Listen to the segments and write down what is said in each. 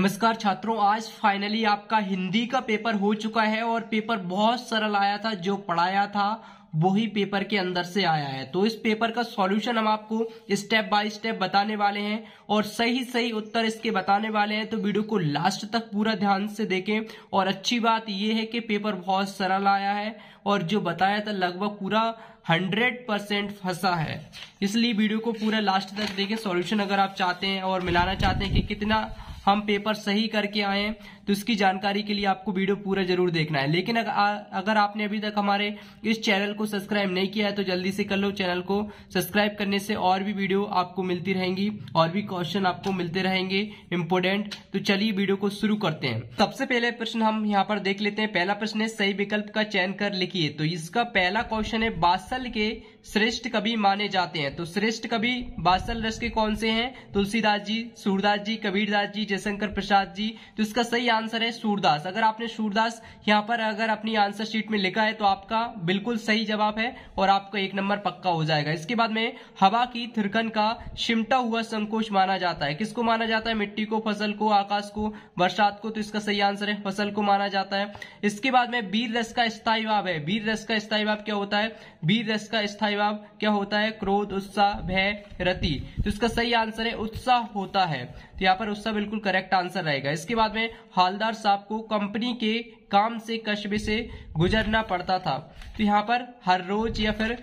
नमस्कार छात्रों, आज फाइनली आपका हिंदी का पेपर हो चुका है और पेपर बहुत सरल आया था। जो पढ़ाया था वही पेपर के अंदर से आया है। तो इस पेपर का सॉल्यूशन हम आपको स्टेप बाय स्टेप बताने वाले हैं और सही सही उत्तर इसके बताने वाले हैं। तो वीडियो को लास्ट तक पूरा ध्यान से देखें। और अच्छी बात यह है कि पेपर बहुत सरल आया है और जो बताया था लगभग पूरा 100% फंसा है, इसलिए वीडियो को पूरा लास्ट तक देखें। सॉल्यूशन अगर आप चाहते हैं और मिलाना चाहते हैं कि कितना हम पेपर सही करके आए हैं तो इसकी जानकारी के लिए आपको वीडियो पूरा जरूर देखना है। लेकिन अगर आपने अभी तक हमारे इस चैनल को सब्सक्राइब नहीं किया है तो जल्दी से कर लो। चैनल को सब्सक्राइब करने से और भी वीडियो आपको मिलती रहेंगी और भी क्वेश्चन आपको मिलते रहेंगे इंपोर्टेंट। तो चलिए वीडियो को शुरू करते हैं। सबसे पहले प्रश्न हम यहाँ पर देख लेते हैं। पहला प्रश्न है, सही विकल्प का चयन कर लिखिए। तो इसका पहला क्वेश्चन है, बात्सल के श्रेष्ठ कवि माने जाते हैं। तो श्रेष्ठ कवि बात्सल रस के कौन से हैं? तुलसीदास जी, सूरदास जी, कबीरदास जी, जयशंकर प्रसाद जी। तो इसका सही आंसर है सूरदास। अगर आपने सूरदास यहाँ पर अगर अपनी आंसर शीट में लिखा है तो आपका बिल्कुल सही जवाब है और आपका 1 नंबर पक्का हो जाएगा। इसके बाद में हवा की थिरकन का सिमटा हुआ संकोच माना जाता है। किसको माना जाता है? मिट्टी को, फसल को, आकाश को, बरसात को। तो इसका सही आंसर है फसल को माना जाता है। इसके बाद में वीर रस का स्थायी भाव है। वीर रस का स्थायी भाव क्या होता है? वीर रस का स्थायी भाव क्या होता है? क्रोध, उत्साह, भय, रति। तो इसका सही आंसर है उत्साह होता है। तो यहाँ पर उत्साह बिल्कुल करेक्ट आंसर रहेगा। इसके बाद में हालदार साहब को कंपनी के काम से कस्बे से गुजरना पड़ता था। तो यहाँ पर हर रोज या फिर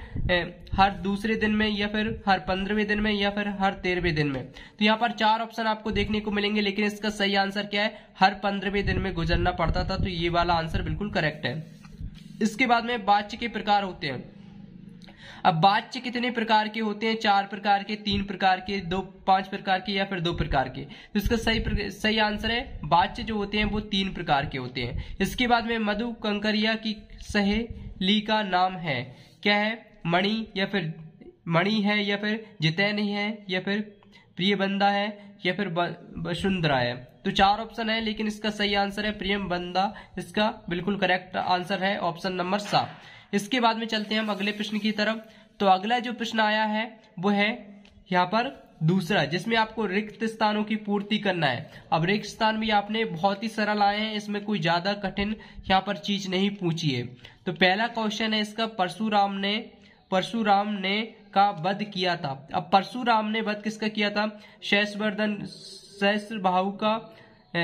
हर दूसरे दिन में या फिर हर 15वें दिन में या फिर हर 13वें दिन में। तो यहाँ पर 4 ऑप्शन आपको देखने को मिलेंगे, लेकिन इसका सही आंसर क्या है? हर 15वें दिन में गुजरना पड़ता था। तो ये वाला आंसर बिल्कुल करेक्ट है। इसके बाद में वाच्य के प्रकार होते हैं। अब वाच्य कितने प्रकार के होते हैं? 4 प्रकार के, 3 प्रकार के, 5 प्रकार के या फिर 2 प्रकार के। तो इसका सही आंसर है वाच्य जो होते हैं वो 3 प्रकार के होते हैं। इसके बाद में मधु कंकरिया की सहेली का नाम है क्या है? मणि या फिर मणि है या फिर जितैनी है या फिर प्रियबंदा है या फिर वसुंधरा है। तो 4 ऑप्शन है, लेकिन इसका सही आंसर है प्रियबंदा। इसका बिल्कुल करेक्ट आंसर है ऑप्शन नंबर 7। इसके बाद में चलते हैं हम अगले प्रश्न की तरफ। तो अगला जो प्रश्न आया है वो है यहाँ पर दूसरा, जिसमें आपको रिक्त स्थानों की पूर्ति करना है। अब रिक्त स्थान भी आपने बहुत ही सरल आए हैं, इसमें कोई ज्यादा कठिन यहाँ पर चीज नहीं पूछी है। तो पहला क्वेश्चन है इसका, परशुराम ने का वध किया था। अब परशुराम ने वध किसका किया था? सहस्त्रबाहु का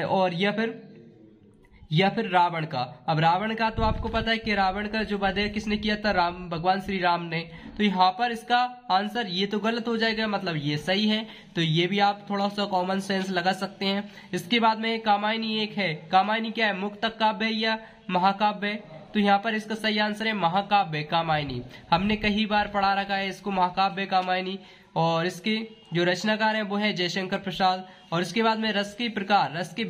और या फिर रावण का। अब रावण का तो आपको पता है कि रावण का जो वध है किसने किया था? भगवान श्री राम ने। तो यहाँ पर इसका आंसर ये तो गलत हो जाएगा, मतलब ये सही है। तो ये भी आप थोड़ा सा कॉमन सेंस लगा सकते हैं। इसके बाद में कामायनी एक है। कामायनी क्या है? मुक्तक काव्य या महाकाव्य? तो यहाँ पर इसका सही आंसर है महाकाव्य कामायनी। हमने कई बार पढ़ा रखा है इसको महाकाव्य कामायनी। और इसके जो रचनाकार है वो है जयशंकर प्रसाद। और इसके बाद में रस के प्रकार, रस के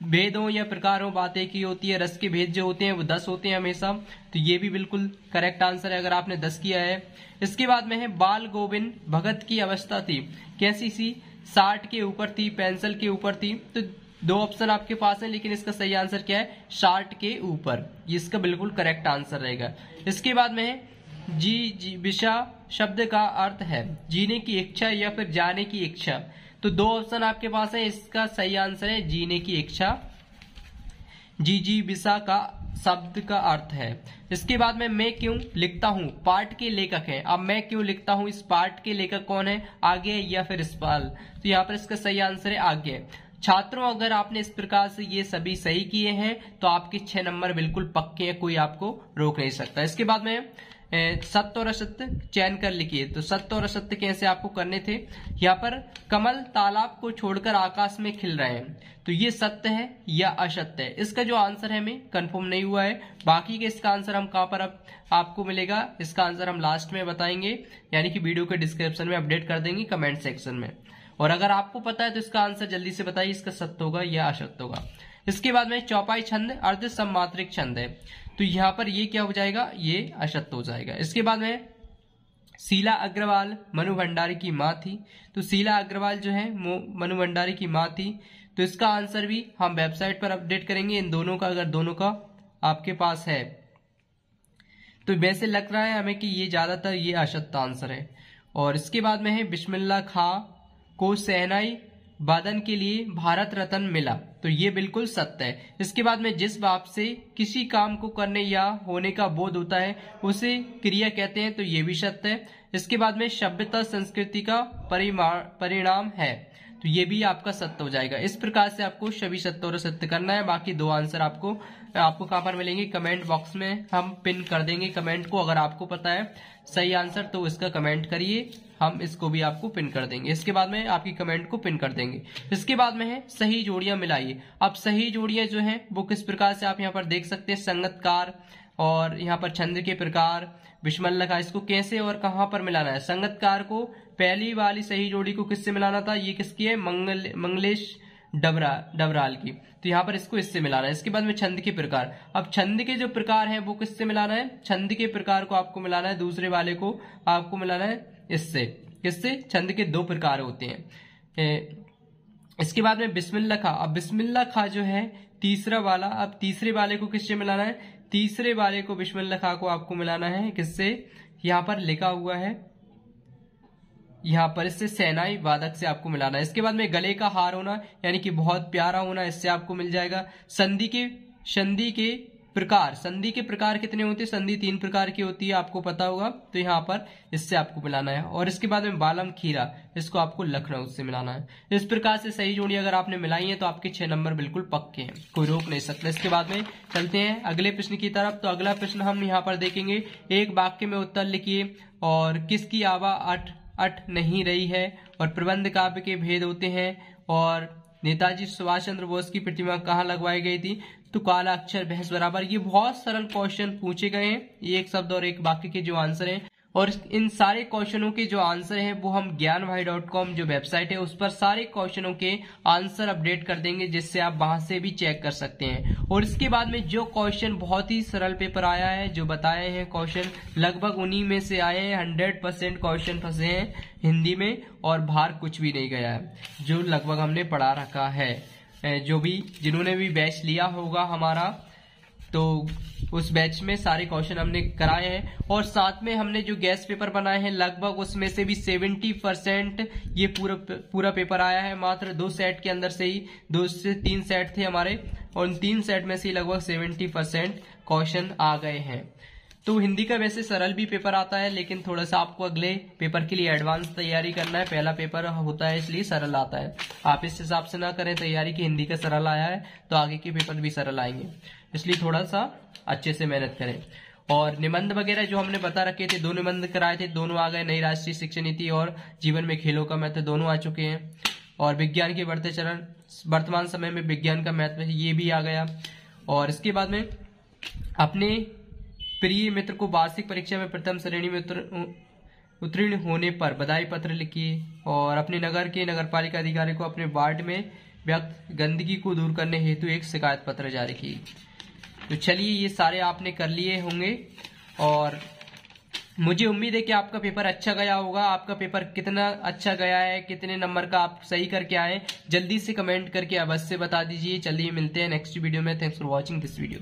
भेदों या प्रकारों बातें की होती है। रस के भेद जो होते हैं वो 10 होते हैं हमेशा। तो ये भी बिल्कुल करेक्ट आंसर है अगर आपने 10 किया है। इसके बाद में है बाल गोविंद भगत की अवस्था थी कैसी सी? 60 के ऊपर थी, पेंसिल के ऊपर थी। तो 2 ऑप्शन आपके पास है, लेकिन इसका सही आंसर क्या है? 60 के ऊपर। इसका बिल्कुल करेक्ट आंसर रहेगा। इसके बाद में है जी विशा शब्द का अर्थ है जीने की इच्छा या फिर जाने की इच्छा। तो 2 ऑप्शन आपके पास है, इसका सही आंसर है जीने की इच्छा। जी विशा का शब्द का अर्थ है। इसके बाद में मैं क्यों लिखता हूँ पाठ के लेखक हैं। अब मैं क्यों लिखता हूँ इस पाठ के लेखक कौन है? आगे या फिर इस्पाल। तो यहाँ पर इसका सही आंसर है आगे। छात्रों, अगर आपने इस प्रकार से ये सभी सही किए हैं तो आपके 6 नंबर बिल्कुल पक्के हैं, कोई आपको रोक नहीं सकता। इसके बाद में सत्य और असत्य चयन कर लिखिए। तो सत्य और असत्य कैसे आपको करने थे? यहाँ पर कमल तालाब को छोड़कर आकाश में खिल रहे हैं। तो ये सत्य है या असत्य है? इसका जो आंसर है हमें कंफर्म नहीं हुआ है। बाकी के इसका आंसर हम कहाँ पर अब आपको मिलेगा? इसका आंसर हम लास्ट में बताएंगे, यानी कि वीडियो के डिस्क्रिप्शन में अपडेट कर देंगे कमेंट सेक्शन में। और अगर आपको पता है तो इसका आंसर जल्दी से बताइए, इसका सत्य होगा या असत्य होगा। इसके बाद में चौपाई छंद अर्ध सम्मात्रिक छंद है। तो यहाँ पर ये क्या हो जाएगा? ये असत्य हो जाएगा। इसके बाद में शीला अग्रवाल मनु भंडारी की माँ थी। तो शीला अग्रवाल जो है मनु भंडारी की माँ थी। तो इसका आंसर भी हम वेबसाइट पर अपडेट करेंगे इन दोनों का, अगर दोनों का आपके पास है। तो वैसे लग रहा है हमें कि ये ज्यादातर ये असत्य आंसर है। और इसके बाद में है बिस्मिल्लाह खां को शहनाई वादन के लिए भारत रत्न मिला, तो ये बिल्कुल सत्य है। इसके बाद में जिस भाव से किसी काम को करने या होने का बोध होता है उसे क्रिया कहते हैं, तो ये भी सत्य है। इसके बाद में सभ्यता संस्कृति का परिणाम है, तो ये भी आपका सत्य हो जाएगा। इस प्रकार से आपको सभी सत्य और असत्य करना है। बाकी 2 आंसर आपको कहां पर मिलेंगे, कमेंट बॉक्स में हम पिन कर देंगे कमेंट को। अगर आपको पता है सही आंसर तो इसका कमेंट करिए, हम इसको भी आपको पिन कर देंगे। इसके बाद में आपकी कमेंट को पिन कर देंगे। इसके बाद में है सही जोड़ियां मिलाइए। अब सही जोड़ियां जो है वो किस प्रकार से आप यहाँ पर देख सकते हैं, संगतकार और यहाँ पर छंद के प्रकार, विषमल्लका, इसको कैसे और कहां पर मिलाना है। संगतकार को पहली वाली सही जोड़ी को किससे मिलाना था, ये किसकी है, मंगलेश डबराल की, तो यहाँ पर इसको इससे मिलाना है। इसके बाद में छंद के प्रकार, अब छंद के जो प्रकार है वो किससे मिलाना है, छंद के प्रकार को आपको मिलाना है, दूसरे वाले को आपको मिलाना है इससे, किससे, छंद के 2 प्रकार होते हैं। इसके बाद में बिस्मिल्लाह खा, अब बिस्मिल्लाह खा जो है तीसरा वाला, अब तीसरे वाले को किससे मिलाना है, तीसरे वाले को बिस्मिल्लाह खा को आपको मिलाना है किससे, यहाँ पर लिखा हुआ है यहाँ पर, इससे सेनाई वादक से आपको मिलाना है। इसके बाद में गले का हार होना यानी कि बहुत प्यारा होना, इससे आपको मिल जाएगा। संधि के प्रकार, संधि के प्रकार कितने होते हैं, संधि 3 प्रकार की होती है, आपको पता होगा, तो यहाँ पर इससे आपको मिलाना है। और इसके बाद में बालम खीरा, इसको आपको लखनऊ से मिलाना है। इस प्रकार से सही जोड़ी अगर आपने मिलाई है तो आपके 6 नंबर बिल्कुल पक्के हैं, कोई रोक नहीं सकता। इसके बाद में चलते हैं अगले प्रश्न की तरफ। तो अगला प्रश्न हम यहाँ पर देखेंगे, एक वाक्य में उत्तर लिखिए और किसकी आवा अट नहीं रही है, और प्रबंध काव्य के भेद होते हैं, और नेताजी सुभाष चंद्र बोस की प्रतिमा कहाँ लगवाई गई थी, तो काला अक्षर भैंस बराबर। ये बहुत सरल क्वेश्चन पूछे गए हैं, एक शब्द और एक वाक्य के जो आंसर हैं, और इन सारे क्वेश्चनों के जो आंसर हैं वो हम ज्ञानभाई.com जो वेबसाइट है उस पर सारे क्वेश्चनों के आंसर अपडेट कर देंगे, जिससे आप वहां से भी चेक कर सकते हैं। और इसके बाद में जो क्वेश्चन बहुत ही सरल पेपर आया है, जो बताए हैं क्वेश्चन लगभग उन्हीं में से आए हैं, 100% क्वेश्चन फंसे हैं हिंदी में, और बाहर कुछ भी नहीं गया है, जो लगभग हमने पढ़ा रखा है। जो भी जिन्होंने भी बैच लिया होगा हमारा, तो उस बैच में सारे क्वेश्चन हमने कराए हैं, और साथ में हमने जो गेस्ट पेपर बनाए हैं लगभग उसमें से भी 70% ये पूरा पेपर आया है। मात्र 2 सेट के अंदर से ही 2 से 3 सेट थे हमारे, और उन 3 सेट में से ही लगभग 70% क्वेश्चन आ गए हैं। तो हिंदी का वैसे सरल भी पेपर आता है, लेकिन थोड़ा सा आपको अगले पेपर के लिए एडवांस तैयारी करना है। पहला पेपर होता है इसलिए सरल आता है, आप इस हिसाब से ना करें तैयारी की हिंदी का सरल आया है तो आगे के पेपर भी सरल आएंगे, इसलिए थोड़ा सा अच्छे से मेहनत करें। और निबंध वगैरह जो हमने बता रखे थे, 2 निबंध कराए थे, दोनों आ गए, नई राष्ट्रीय शिक्षा नीति और जीवन में खेलों का महत्व, दोनों आ चुके हैं। और विज्ञान के बढ़ते चरण, वर्तमान समय में विज्ञान का महत्व, ये भी आ गया। और इसके बाद में अपने प्रिय मित्र को वार्षिक परीक्षा में प्रथम श्रेणी में उत्तीर्ण होने पर बधाई पत्र लिखिए, और अपने नगर के नगरपालिका अधिकारी को अपने वार्ड में व्यक्त गंदगी को दूर करने हेतु एक शिकायत पत्र जारी की। तो चलिए ये सारे आपने कर लिए होंगे, और मुझे उम्मीद है कि आपका पेपर अच्छा गया होगा। आपका पेपर कितना अच्छा गया है, कितने नंबर का आप सही करके आए, जल्दी से कमेंट करके अवश्य बता दीजिए। चलिए मिलते हैं नेक्स्ट वीडियो में। Thanks for watching this video.